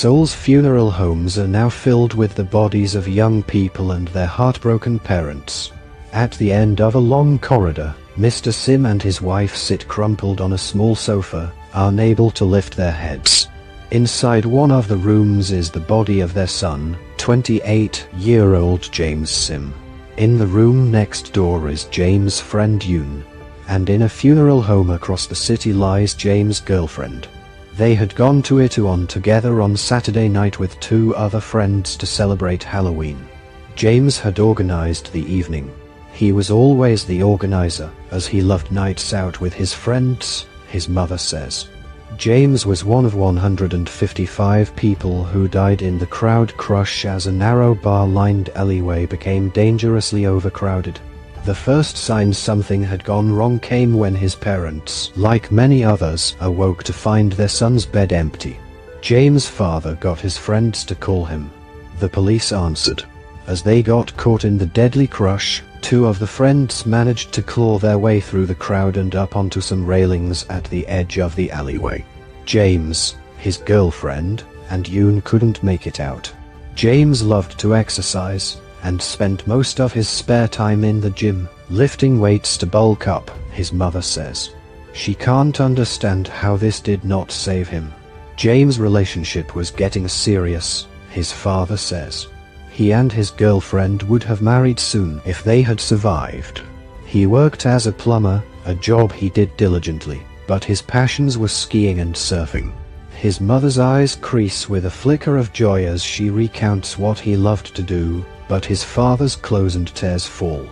Seoul's funeral homes are now filled with the bodies of young people and their heartbroken parents. At the end of a long corridor, Mr. Sim and his wife sit crumpled on a small sofa, unable to lift their heads. Inside one of the rooms is the body of their son, 28-year-old James Sim. In the room next door is James' friend Yoon. And in a funeral home across the city lies James' girlfriend. They had gone to Itaewon together on Saturday night with 2 other friends to celebrate Halloween. James had organized the evening. He was always the organizer, as he loved nights out with his friends, his mother says. James was one of 155 people who died in the crowd crush as a narrow bar-lined alleyway became dangerously overcrowded. The first sign something had gone wrong came when his parents, like many others, awoke to find their son's bed empty. James' father got his friends to call him. The police answered. As they got caught in the deadly crush, 2 of the friends managed to claw their way through the crowd and up onto some railings at the edge of the alleyway. James, his girlfriend, and Yoon couldn't make it out. James loved to exercise, and spent most of his spare time in the gym, lifting weights to bulk up, his mother says. She can't understand how this did not save him. James' relationship was getting serious, his father says. He and his girlfriend would have married soon if they had survived. He worked as a plumber, a job he did diligently, but his passions were skiing and surfing. His mother's eyes crease with a flicker of joy as she recounts what he loved to do, but his father's close and tears fall.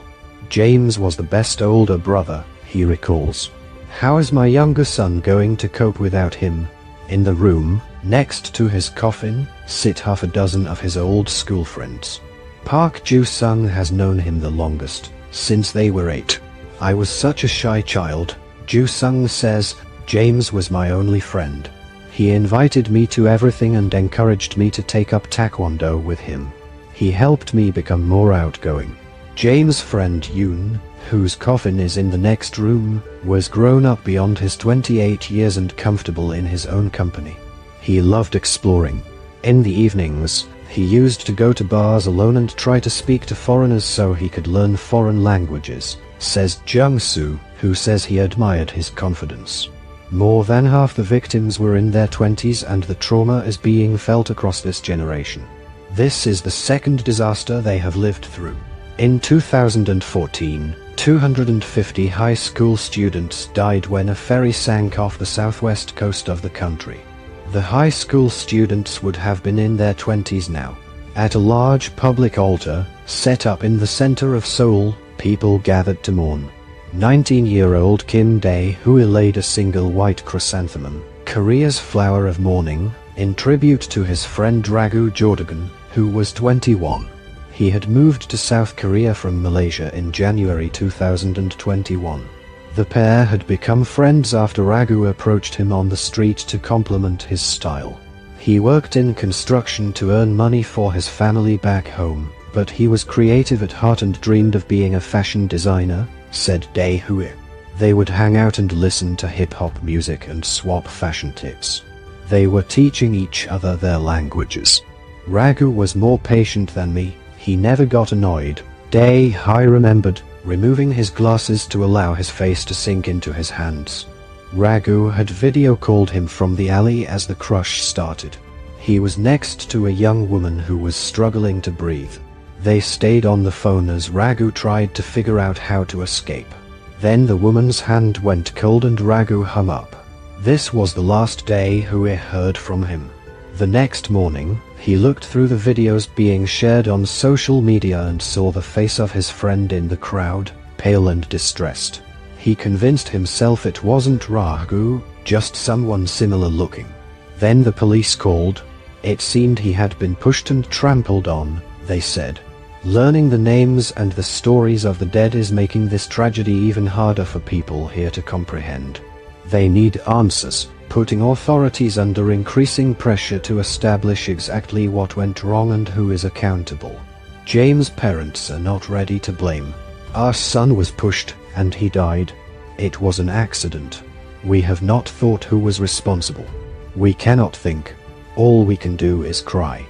James was the best older brother, he recalls. How is my younger son going to cope without him? In the room, next to his coffin, sit half a dozen of his old school friends. Park Ju-sung has known him the longest, since they were 8. I was such a shy child, Ju-sung says. James was my only friend. He invited me to everything and encouraged me to take up taekwondo with him. He helped me become more outgoing. James' friend Yoon, whose coffin is in the next room, was grown up beyond his 28 years and comfortable in his own company. He loved exploring. In the evenings, he used to go to bars alone and try to speak to foreigners so he could learn foreign languages, says Jung-soo, who says he admired his confidence. More than half the victims were in their 20s and the trauma is being felt across this generation. This is the second disaster they have lived through. In 2014, 250 high school students died when a ferry sank off the southwest coast of the country. The high school students would have been in their 20s now. At a large public altar, set up in the center of Seoul, people gathered to mourn. 19-year-old Kim Dae-hoo laid a single white chrysanthemum, Korea's flower of mourning, in tribute to his friend Ragu Jordagan, who was 21. He had moved to South Korea from Malaysia in January 2021. The pair had become friends after Ragu approached him on the street to compliment his style. He worked in construction to earn money for his family back home, but he was creative at heart and dreamed of being a fashion designer, said Dae-hoo. They would hang out and listen to hip-hop music and swap fashion tips. They were teaching each other their languages. Ragu was more patient than me. He never got annoyed. Dae-hoo remembered, removing his glasses to allow his face to sink into his hands. Ragu had video called him from the alley as the crush started. He was next to a young woman who was struggling to breathe. They stayed on the phone as Ragu tried to figure out how to escape. Then the woman's hand went cold and Ragu hung up. This was the last day Dae-hoo heard from him. The next morning, he looked through the videos being shared on social media and saw the face of his friend in the crowd, pale and distressed. He convinced himself it wasn't Ragu, just someone similar looking. Then the police called. It seemed he had been pushed and trampled on, they said. Learning the names and the stories of the dead is making this tragedy even harder for people here to comprehend. They need answers, putting authorities under increasing pressure to establish exactly what went wrong and who is accountable. James' parents are not ready to blame. Our son was pushed, and he died. It was an accident. We have not thought who was responsible. We cannot think. All we can do is cry.